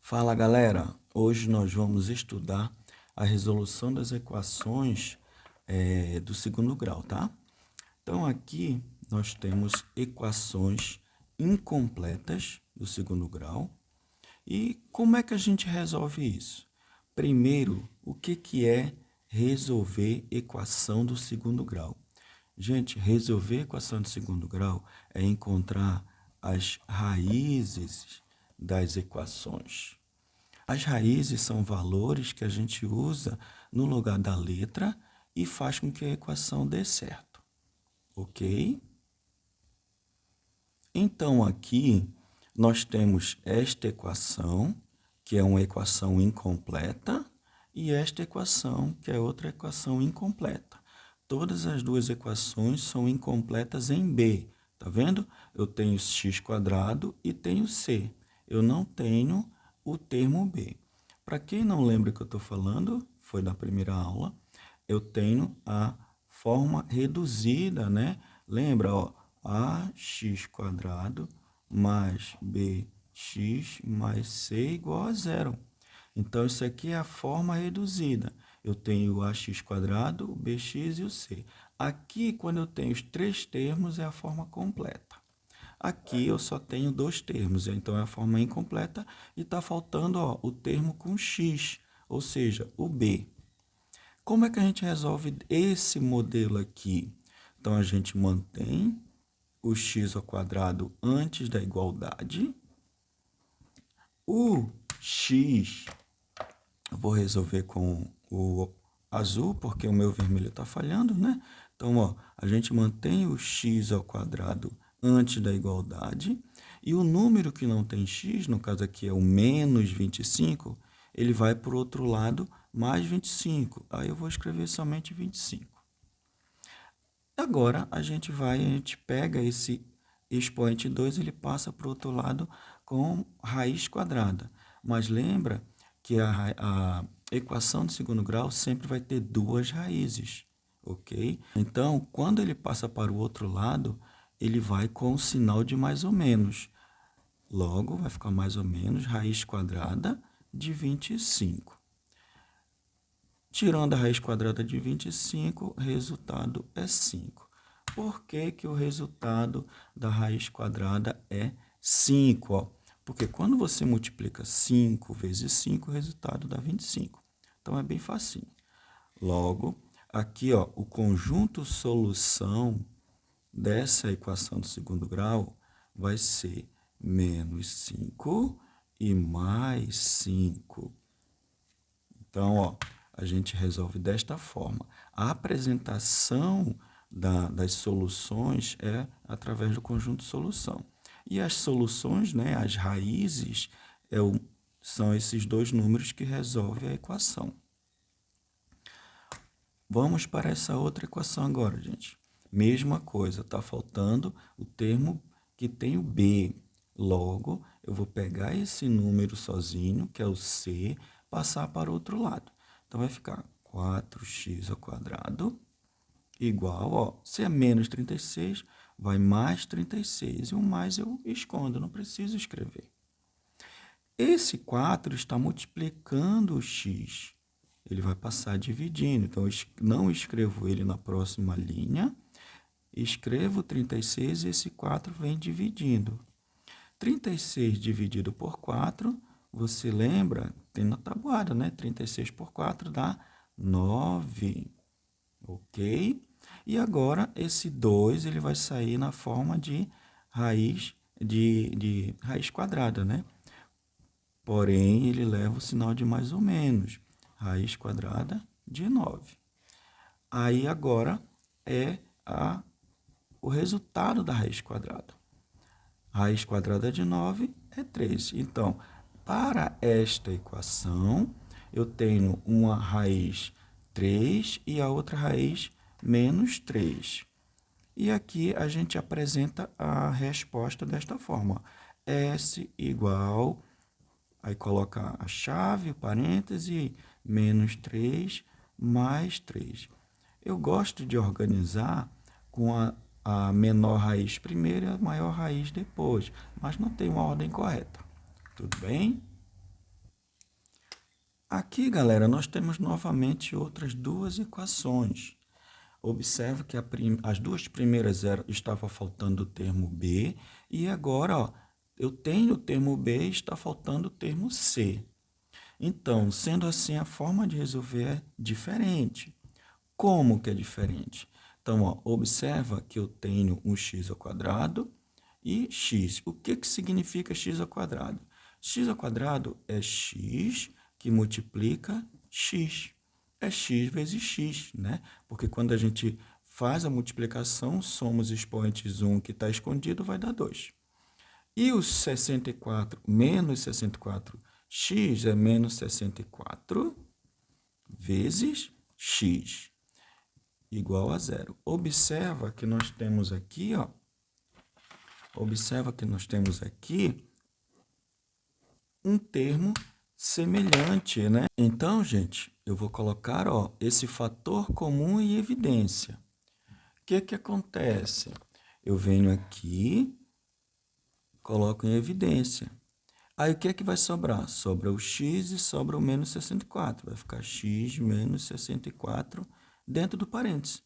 Fala galera, hoje nós vamos estudar a resolução das equações do segundo grau, tá? Então aqui nós temos equações incompletas do segundo grau. E como é que a gente resolve isso? Primeiro, o que é resolver equação do segundo grau? Gente, resolver equação do segundo grau é encontrar as raízes das equações. As raízes são valores que a gente usa no lugar da letra e faz com que a equação dê certo, ok? Então, aqui nós temos esta equação, que é uma equação incompleta, e esta equação, que é outra equação incompleta. Todas as duas equações são incompletas em B, tá vendo? Eu tenho x² e tenho c. Eu não tenho o termo B. Para quem não lembra o que eu estou falando, foi da primeira aula, eu tenho a forma reduzida, né? Lembra, ó, ax² mais bx mais c igual a zero. Então, isso aqui é a forma reduzida. Eu tenho o ax², o bx e o c. Aqui, quando eu tenho os três termos, é a forma completa. Aqui eu só tenho dois termos, então é a forma incompleta e está faltando o termo com x, ou seja, o b. Como é que a gente resolve esse modelo aqui? Então, a gente mantém o x² antes da igualdade. O x, eu vou resolver com o azul, porque o meu vermelho está falhando, né? Então, ó, a gente mantém o x² antes da igualdade. E o número que não tem x, no caso aqui é o menos 25, ele vai para o outro lado, mais 25. Aí eu vou escrever somente 25. Agora, a gente pega esse expoente 2, ele passa para o outro lado com raiz quadrada. Mas lembra que a equação do segundo grau sempre vai ter duas raízes, ok? Então, quando ele passa para o outro lado, ele vai com o sinal de mais ou menos. Logo, vai ficar mais ou menos raiz quadrada de 25. Tirando a raiz quadrada de 25, o resultado é 5. Por que que o resultado da raiz quadrada é 5? Porque quando você multiplica 5 vezes 5, o resultado dá 25. Então, é bem facinho. Logo, aqui o conjunto solução dessa equação do segundo grau vai ser menos 5 e mais 5. Então, a gente resolve desta forma. A apresentação das soluções é através do conjunto solução. E as soluções, né, as raízes, são esses dois números que resolvem a equação. Vamos para essa outra equação agora, gente. Mesma coisa, está faltando o termo que tem o B. Logo, eu vou pegar esse número sozinho, que é o C, passar para o outro lado. Então, vai ficar 4x² igual, se é menos 36, vai mais 36. E o mais eu escondo, não preciso escrever. Esse 4 está multiplicando o x. Ele vai passar dividindo. Então, eu não escrevo ele na próxima linha. Escrevo 36 e esse 4 vem dividindo. 36 dividido por 4, você lembra? Tem na tabuada, né? 36 por 4 dá 9. Ok? E agora, esse 2 ele vai sair na forma de raiz, de raiz quadrada, né? Porém, ele leva o sinal de mais ou menos. Raiz quadrada de 9. Aí, agora, é o resultado da raiz quadrada. Raiz quadrada de 9 é 3. Então, para esta equação, eu tenho uma raiz 3 e a outra raiz menos 3. E aqui a gente apresenta a resposta desta forma. S igual, aí coloca a chave, o parêntese, menos 3 mais 3. Eu gosto de organizar com a menor raiz primeiro e a maior raiz depois, mas não tem uma ordem correta. Tudo bem? Aqui, galera, nós temos novamente outras duas equações. Observe que as duas primeiras estava faltando o termo B e agora, ó, eu tenho o termo B e está faltando o termo C. Então, sendo assim, a forma de resolver é diferente. Como que é diferente? Então, ó, observa que eu tenho um x ao quadrado e x. O que que significa x ao quadrado? X ao quadrado é x que multiplica x. É x vezes x, né? Porque quando a gente faz a multiplicação, somos expoentes 1 que está escondido, vai dar 2. E o 64 menos 64x é menos 64 vezes x igual a zero. Observa que nós temos aqui, ó. Observa que nós temos aqui um termo semelhante, né? Então, gente, eu vou colocar, ó, esse fator comum em evidência. O que que acontece? Eu venho aqui, coloco em evidência. Aí o que é que vai sobrar? Sobra o x e sobra o menos 64. Vai ficar x menos 64 dentro do parênteses,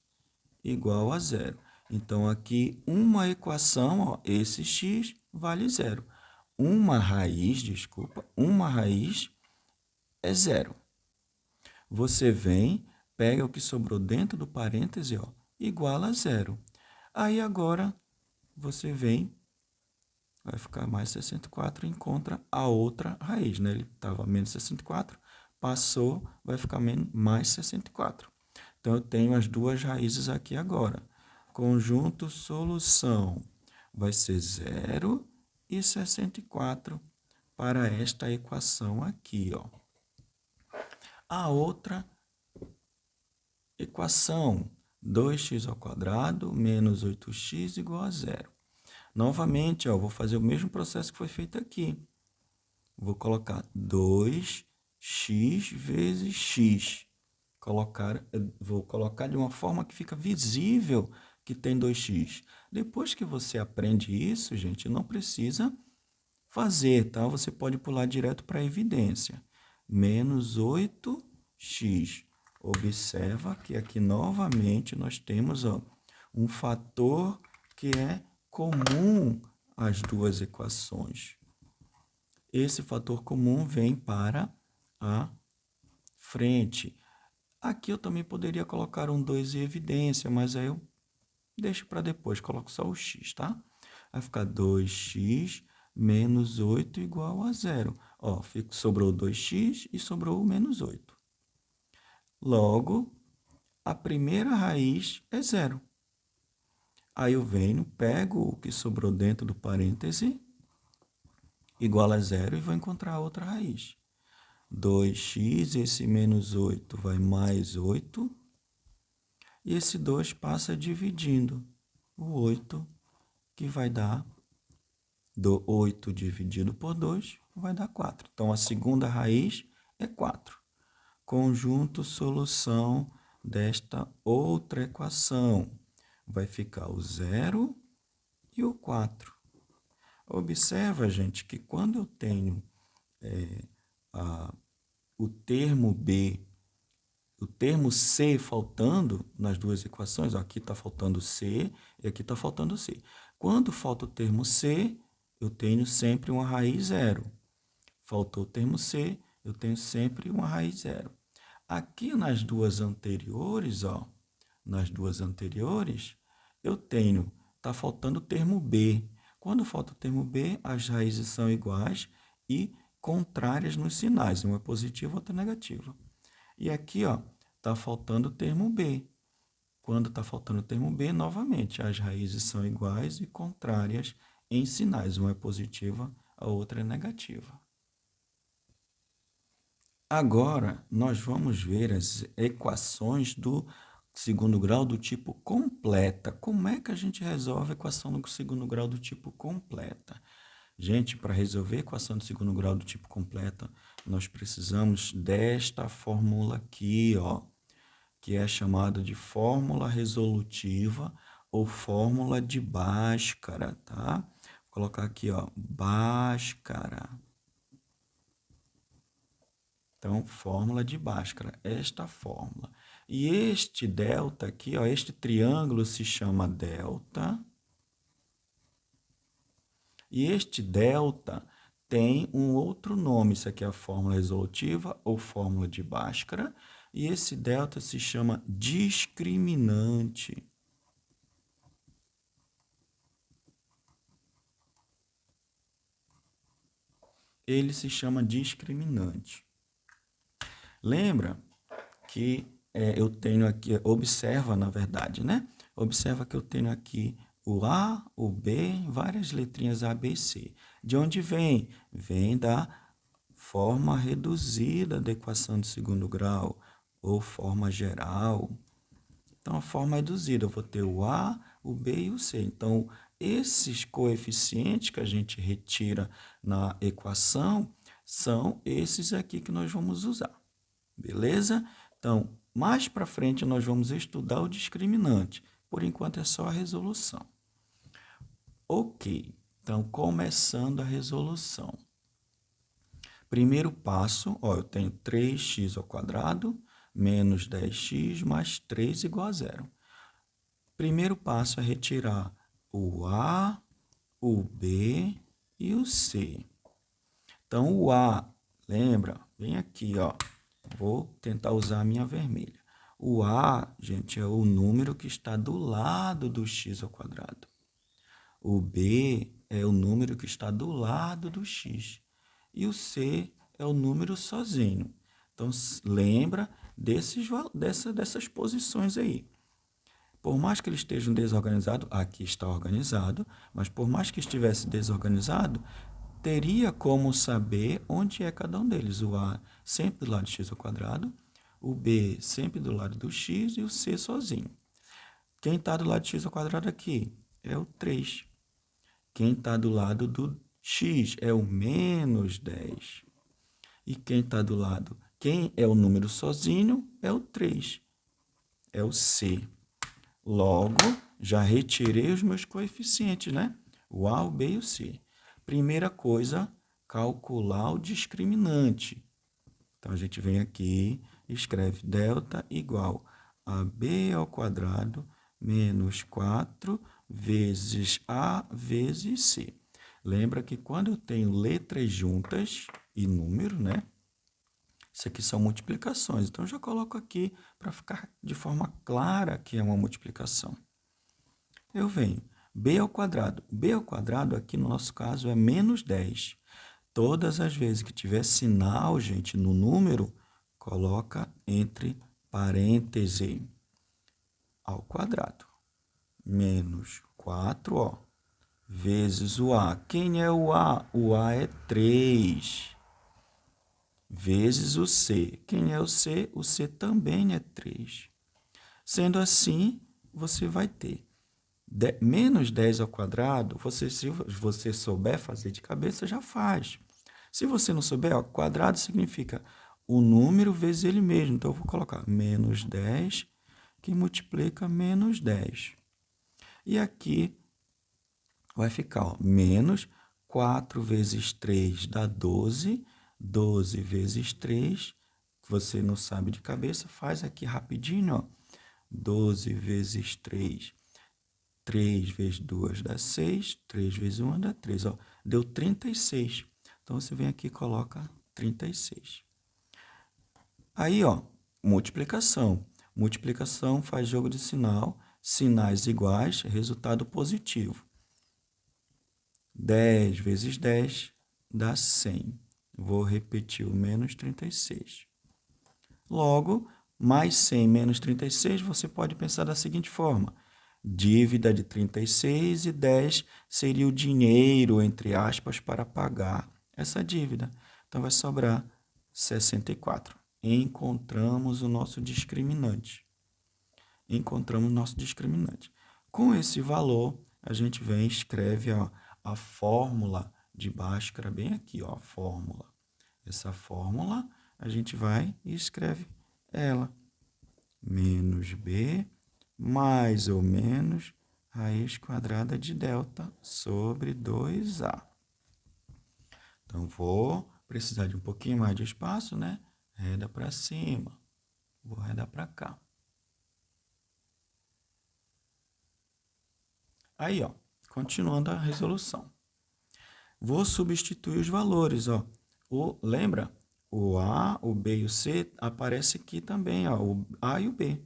igual a zero. Então, aqui, uma equação, ó, esse x vale zero. Uma raiz é zero. Você vem, pega o que sobrou dentro do parêntese, ó, igual a zero. Aí, agora, você vem, vai ficar mais 64 e encontra a outra raiz, né? Ele estava menos 64, passou, vai ficar mais 64. Então, eu tenho as duas raízes aqui agora. Conjunto solução vai ser 0 e 64 para esta equação aqui, ó. A outra equação, 2x ao quadrado menos 8x igual a zero. Novamente, ó, vou fazer o mesmo processo que foi feito aqui. Vou colocar 2x vezes x. Vou colocar de uma forma que fica visível que tem 2x. Depois que você aprende isso, gente, não precisa fazer, tá? Você pode pular direto para a evidência. Menos 8x. Observa que aqui novamente nós temos, ó, um fator que é comum às duas equações. Esse fator comum vem para a frente. Aqui eu também poderia colocar um 2 em evidência, mas aí eu deixo para depois, coloco só o x, tá? Vai ficar 2x menos 8 igual a zero. Ó, sobrou 2x e sobrou o menos 8. Logo, a primeira raiz é zero. Aí eu venho, pego o que sobrou dentro do parêntese, igual a zero, e vou encontrar a outra raiz. 2x, esse menos 8 vai mais 8, e esse 2 passa dividindo o 8, que vai dar 8 dividido por 2, vai dar 4. Então, a segunda raiz é 4. Conjunto solução desta outra equação. Vai ficar o 0 e o 4. Observa, gente, que quando eu tenho o termo B, o termo C faltando nas duas equações, ó, aqui está faltando C e aqui está faltando C. Quando falta o termo C, eu tenho sempre uma raiz zero. Faltou o termo C, eu tenho sempre uma raiz zero. Aqui nas duas anteriores, ó, eu tenho, está faltando o termo B. Quando falta o termo B, as raízes são iguais e contrárias nos sinais. Uma é positiva, outra é negativa. E aqui, ó, está faltando o termo B. Quando está faltando o termo B, novamente, as raízes são iguais e contrárias em sinais. Uma é positiva, a outra é negativa. Agora, nós vamos ver as equações do segundo grau do tipo completa. Como é que a gente resolve a equação do segundo grau do tipo completa? Gente, para resolver a equação do segundo grau do tipo completa, nós precisamos desta fórmula aqui, ó, que é chamada de fórmula resolutiva ou fórmula de Bhaskara, tá? Vou colocar aqui, ó, Bhaskara. Então, fórmula de Bhaskara, esta fórmula. E este delta aqui, ó, este triângulo se chama delta. E este delta tem um outro nome. Isso aqui é a fórmula resolutiva ou fórmula de Bhaskara. E esse delta se chama discriminante. Ele se chama discriminante. Lembra que eu tenho aqui, observa na verdade, né? Observa que eu tenho aqui o A, o B, várias letrinhas A, B e C. De onde vem? Vem da forma reduzida da equação de segundo grau, ou forma geral. Então, a forma reduzida, eu vou ter o A, o B e o C. Então, esses coeficientes que a gente retira na equação são esses aqui que nós vamos usar. Beleza? Então, mais para frente nós vamos estudar o discriminante. Por enquanto é só a resolução. Ok, então começando a resolução. Primeiro passo, ó, eu tenho 3x ao quadrado menos 10x mais 3 igual a zero. Primeiro passo é retirar o A, o B e o C. Então, o A, lembra? Vem aqui, ó. Vou tentar usar a minha vermelha. O A, gente, é o número que está do lado do x ao quadrado. O B é o número que está do lado do x. E o C é o número sozinho. Então, lembra dessas posições aí. Por mais que eles estejam desorganizados, aqui está organizado, mas por mais que estivesse desorganizado, teria como saber onde é cada um deles. O A sempre do lado de x ao quadrado, o B sempre do lado do x e o C sozinho. Quem está do lado de x ao quadrado aqui é o 3. Quem está do lado do x é o menos 10. E quem está do lado, quem é o número sozinho é o 3. É o C. Logo, já retirei os meus coeficientes, né? O A, o B e o C. Primeira coisa, calcular o discriminante. Então, a gente vem aqui e escreve delta igual a b ao quadrado menos 4 vezes A vezes C. Lembra que quando eu tenho letras juntas e número, né? Isso aqui são multiplicações. Então, eu já coloco aqui para ficar de forma clara que é uma multiplicação. Eu venho b ao quadrado. B ao quadrado aqui no nosso caso é menos 10. Todas as vezes que tiver sinal, gente, no número, coloca entre parênteses ao quadrado. Menos 4, ó, vezes o A. Quem é o A? O A é 3. Vezes o C. Quem é o C? O C também é 3. Sendo assim, você vai ter menos 10 ao quadrado, se você souber fazer de cabeça, já faz. Se você não souber, ó, quadrado significa o número vezes ele mesmo. Então, eu vou colocar menos 10, que multiplica menos 10. E aqui vai ficar, ó, menos 4 vezes 3 dá 12. 12 vezes 3, você não sabe de cabeça, faz aqui rapidinho, ó. 12 vezes 3, 3 vezes 2 dá 6, 3 vezes 1 dá 3, ó. Deu 36. Então, você vem aqui e coloca 36. Aí, ó, multiplicação. Multiplicação faz jogo de sinal, sinais iguais, resultado positivo. 10 vezes 10 dá 100. Vou repetir o menos 36. Logo, mais 100 menos 36, você pode pensar da seguinte forma. Dívida de 36 e 10 seria o dinheiro, entre aspas, para pagar essa dívida. Então, vai sobrar 64. Encontramos o nosso discriminante. Encontramos o nosso discriminante. Com esse valor, a gente vem e escreve a fórmula de Bhaskara bem aqui, ó, a fórmula. Essa fórmula, a gente vai e escreve ela. Menos B mais ou menos raiz quadrada de delta sobre 2A. Então, vou precisar de um pouquinho mais de espaço, né? reda para cima. Vou redar para cá. Aí, ó, continuando a resolução. Vou substituir os valores, ó. Lembra? O A, o B e o C aparece aqui também, ó, o A e o B.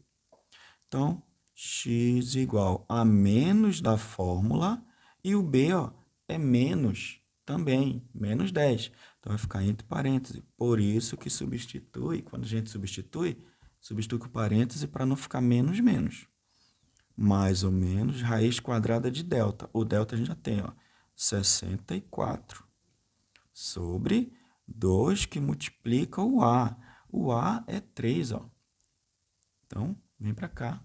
Então, x igual a menos da fórmula e o B, ó, é menos também, menos 10. Então, vai ficar entre parênteses. Por isso que substitui, quando a gente substitui com parêntese para não ficar menos menos. Mais ou menos raiz quadrada de delta. O delta a gente já tem, ó, 64 sobre 2 que multiplica o A. O A é 3, ó. Então, vem para cá,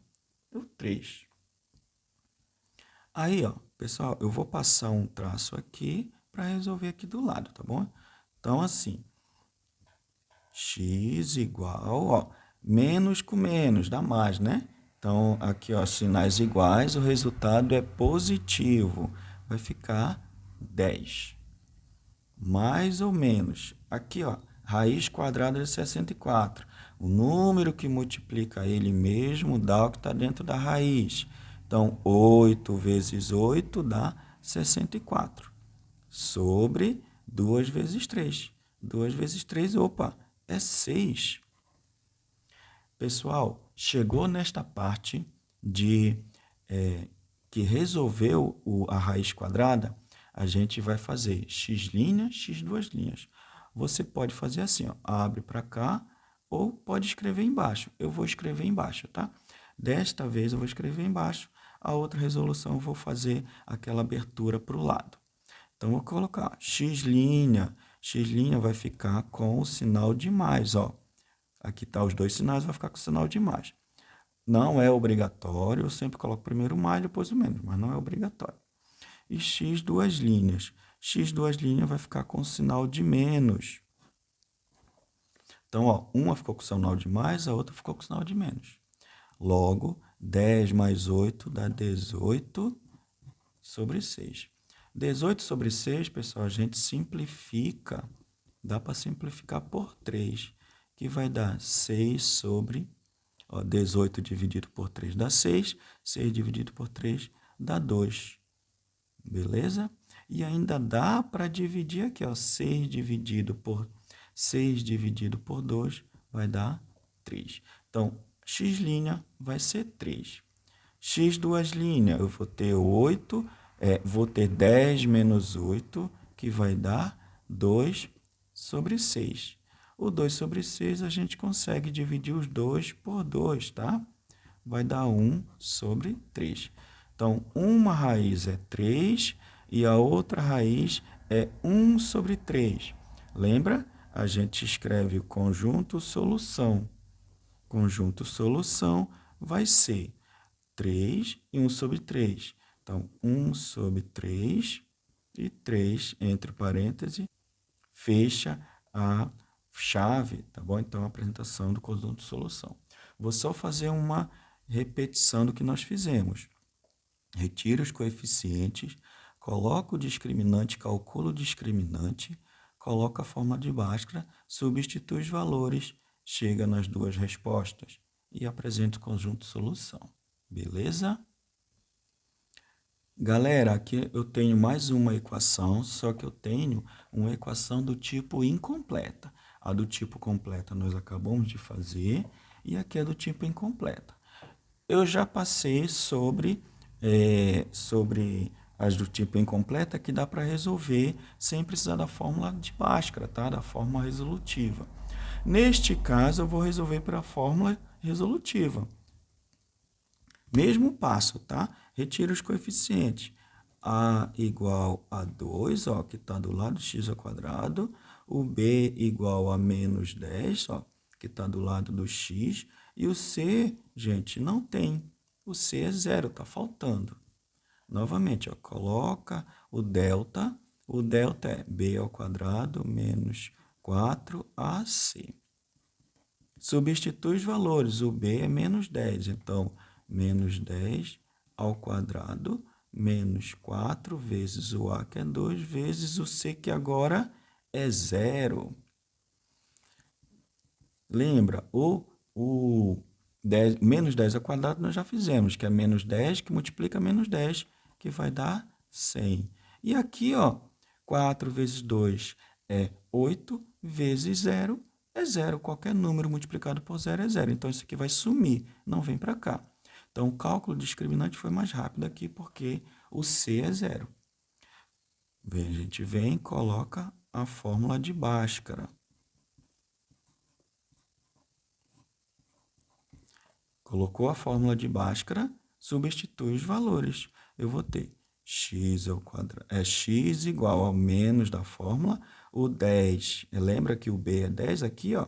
o 3. Aí, ó, pessoal, eu vou passar um traço aqui para resolver aqui do lado, tá bom? Então, assim, x igual, ó, menos com menos, dá mais, né? Então, aqui, ó, sinais iguais, o resultado é positivo. Vai ficar 10. Mais ou menos. Aqui, ó, raiz quadrada de 64. O número que multiplica ele mesmo dá o que está dentro da raiz. Então, 8 vezes 8 dá 64. Sobre 2 vezes 3. 2 vezes 3, opa, é 6. Pessoal, chegou nesta parte de que resolveu a raiz quadrada, a gente vai fazer x' x duas'. Você pode fazer assim, ó, abre para cá ou pode escrever embaixo. Eu vou escrever embaixo, tá? Desta vez eu vou escrever embaixo, a outra resolução eu vou fazer aquela abertura para o lado. Então, vou colocar x', x' vai ficar com o sinal de mais, ó. Aqui tá os dois sinais, vai ficar com o sinal de mais. Não é obrigatório, eu sempre coloco primeiro o mais, depois o menos, mas não é obrigatório. E x duas linhas. X duas linhas vai ficar com o sinal de menos. Então, ó, uma ficou com o sinal de mais, a outra ficou com o sinal de menos. Logo, 10 mais 8 dá 18 sobre 6. 18 sobre 6, pessoal, a gente simplifica. Dá para simplificar por 3, que vai dar 6 sobre... Ó, 18 dividido por 3 dá 6. 6 dividido por 3 dá 2. Beleza? E ainda dá para dividir aqui, ó, 6 dividido por 2 vai dar 3. Então, x' vai ser 3. X duas linhas, eu vou ter 8, vou ter 10 menos 8, que vai dar 2 sobre 6. O 2 sobre 6 a gente consegue dividir os 2 por 2, tá? Vai dar 1 sobre 3. Então, uma raiz é 3 e a outra raiz é 1 sobre 3. Lembra? A gente escreve o conjunto solução. Conjunto solução vai ser 3 e 1 sobre 3. Então, 1 sobre 3 e 3 entre parênteses fecha a chave, tá bom? Então, a apresentação do conjunto de solução. Vou só fazer uma repetição do que nós fizemos. Retira os coeficientes, coloca o discriminante, calcula o discriminante, coloca a forma de Bhaskara, substitui os valores, chega nas duas respostas e apresenta o conjunto de solução. Beleza? Galera, aqui eu tenho mais uma equação, só que eu tenho uma equação do tipo incompleta. A do tipo completa nós acabamos de fazer e aqui é do tipo incompleta. Eu já passei sobre as do tipo incompleta que dá para resolver sem precisar da fórmula de Bhaskara, tá? Da fórmula resolutiva. Neste caso, eu vou resolver pela fórmula resolutiva. Mesmo passo, tá? Retira os coeficientes. A igual a 2, ó, que está do lado do x ao quadrado. O B igual a menos 10, ó, que está do lado do x. E o C, gente, não tem. O C é zero, está faltando. Novamente, ó, coloca o delta. O delta é b ao quadrado menos 4ac. Substitui os valores. O b é menos 10, então menos 10 ao quadrado menos 4 vezes o a, que é 2, vezes o c, que agora é 0. lembra, menos 10 ao quadrado nós já fizemos, que é menos 10 que multiplica menos 10, que vai dar 100. E aqui, ó, 4 vezes 2 é 8, vezes 0 é 0. Qualquer número multiplicado por 0 é 0. Então, isso aqui vai sumir, não vem para cá. Então, o cálculo discriminante foi mais rápido aqui, porque o C é 0. A gente vem e coloca a fórmula de Bhaskara. Colocou a fórmula de Bhaskara, substitui os valores. Eu vou ter x ao quadrado, x igual ao menos da fórmula, o 10, lembra que o b é 10 aqui, ó?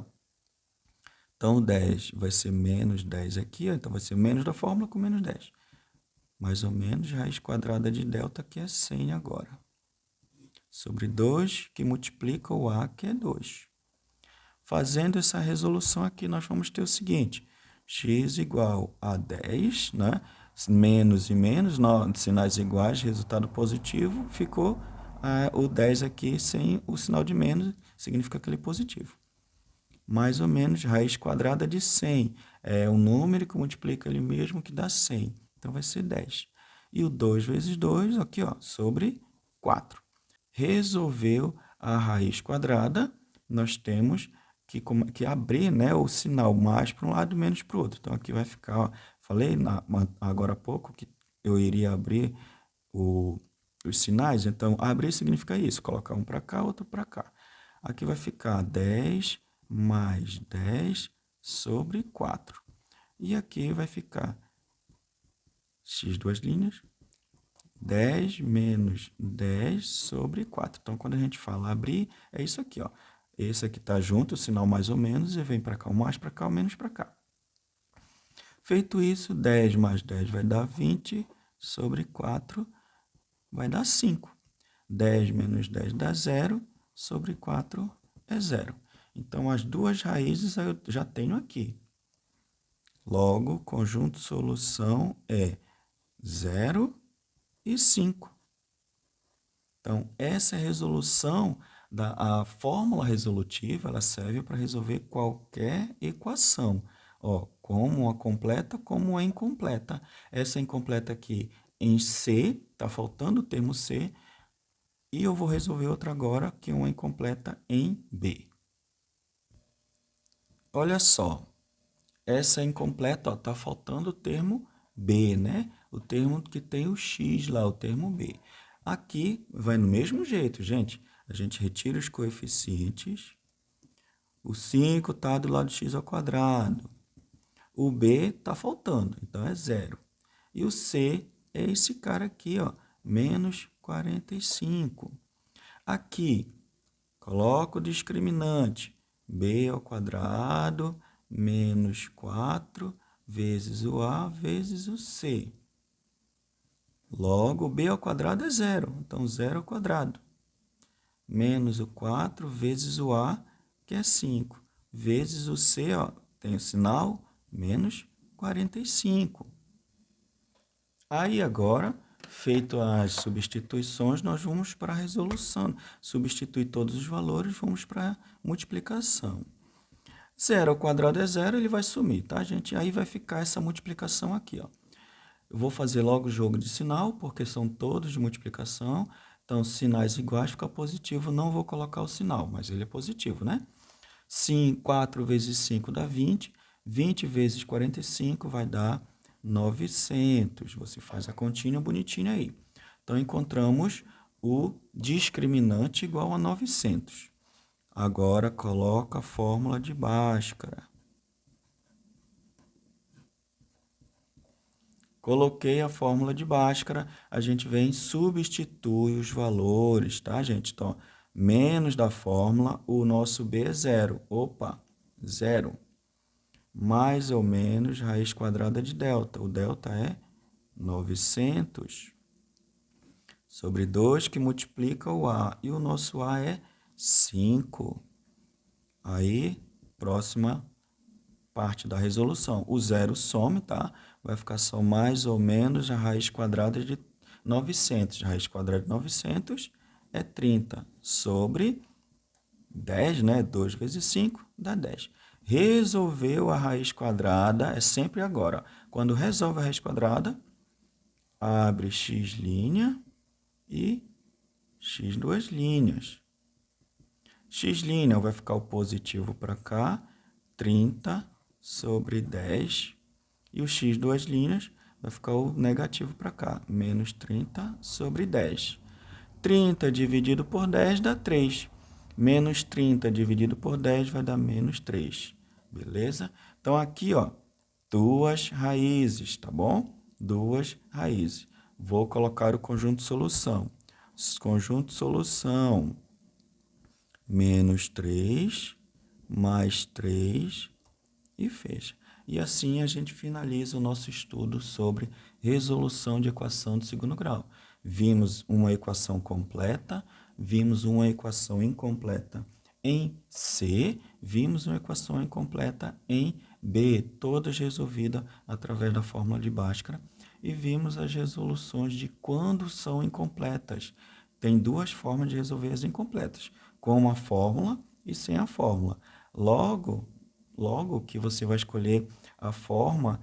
Então, o 10 vai ser menos 10 aqui, ó, então vai ser menos da fórmula com menos 10. Mais ou menos, raiz quadrada de delta, que é 100 agora. Sobre 2, que multiplica o a, que é 2. Fazendo essa resolução aqui, nós vamos ter o seguinte: x igual a 10, né? Menos e menos, sinais iguais, resultado positivo, ficou o 10 aqui sem o sinal de menos, significa que ele é positivo. Mais ou menos, raiz quadrada de 100 é um número que multiplica ele mesmo, que dá 100. Então, vai ser 10. E o 2 vezes 2, aqui, ó, sobre 4. Resolveu a raiz quadrada, nós temos que abrir, né, o sinal mais para um lado e menos para o outro. Então, aqui vai ficar, ó, falei agora há pouco que eu iria abrir os sinais. Então, abrir significa isso, colocar um para cá, outro para cá. Aqui vai ficar 10 mais 10 sobre 4. E aqui vai ficar x duas linhas, 10 menos 10 sobre 4. Então, quando a gente fala abrir, é isso aqui, ó. Esse aqui está junto, o sinal mais ou menos, e vem para cá o mais para cá, o menos para cá. Feito isso, 10 mais 10 vai dar 20, sobre 4 vai dar 5. 10 menos 10 dá 0, sobre 4 é 0. Então, as duas raízes eu já tenho aqui. Logo, conjunto solução é 0 e 5. Então, essa resolução, a fórmula resolutiva, ela serve para resolver qualquer equação. Ó, como a completa, como a incompleta. Essa incompleta aqui em C, está faltando o termo C, e eu vou resolver outra agora, que é uma incompleta em B. Olha só, essa incompleta, está faltando o termo B, né? O termo que tem o X lá, o termo B. Aqui vai no mesmo jeito, gente. A gente retira os coeficientes. O 5 está do lado de x ao quadrado. O B está faltando, então é 0. E o C é esse cara aqui, ó, menos 45. Aqui, coloco o discriminante. B ao quadrado menos 4 vezes o A vezes o C. Logo, b ao quadrado é 0, então 0 ao quadrado. Menos o 4 vezes o a, que é 5, vezes o c, ó, tem o sinal, menos 45. Aí agora, feito as substituições, nós vamos para a resolução. Substituir todos os valores, vamos para a multiplicação. 0 ao quadrado é 0, ele vai sumir, tá, gente? Aí vai ficar essa multiplicação aqui, ó. Eu vou fazer logo o jogo de sinal, porque são todos de multiplicação. Então, sinais iguais fica positivo, não vou colocar o sinal, mas ele é positivo, né? 4 vezes 5 dá 20. 20 vezes 45 vai dar 900. Você faz a continha bonitinha aí. Então, encontramos o discriminante igual a 900. Agora, coloca a fórmula de Bhaskara. Coloquei a fórmula de Bhaskara, a gente vem e substitui os valores, tá, gente? Então, menos da fórmula, o nosso B é 0. Opa, 0. Mais ou menos raiz quadrada de delta. O delta é 900 sobre 2, que multiplica o A. E o nosso A é 5. Aí, próxima parte da resolução. O 0 some, tá? Vai ficar só mais ou menos a raiz quadrada de 900. A raiz quadrada de 900 é 30 sobre 10, né? 2 vezes 5 dá 10. Resolveu a raiz quadrada, é sempre agora. Quando resolve a raiz quadrada, abre x' e x duas linhas. X' vai ficar o positivo para cá, 30 sobre 10. E o x duas linhas vai ficar o negativo para cá, menos 30 sobre 10. 30 dividido por 10 dá 3. Menos 30 dividido por 10 vai dar menos 3. Beleza? Então, aqui, ó, duas raízes, tá bom? Duas raízes. Vou colocar o conjunto solução. Conjunto solução, menos 3, mais 3 e fecha. E assim a gente finaliza o nosso estudo sobre resolução de equação de segundo grau. Vimos uma equação completa, vimos uma equação incompleta em C, vimos uma equação incompleta em B, todas resolvidas através da fórmula de Bhaskara, e vimos as resoluções de quando são incompletas. Tem duas formas de resolver as incompletas, com a fórmula e sem a fórmula. Logo que você vai escolher a forma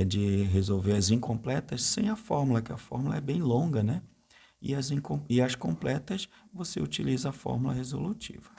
de resolver as incompletas sem a fórmula, que a fórmula é bem longa, né? E as completas, você utiliza a fórmula resolutiva.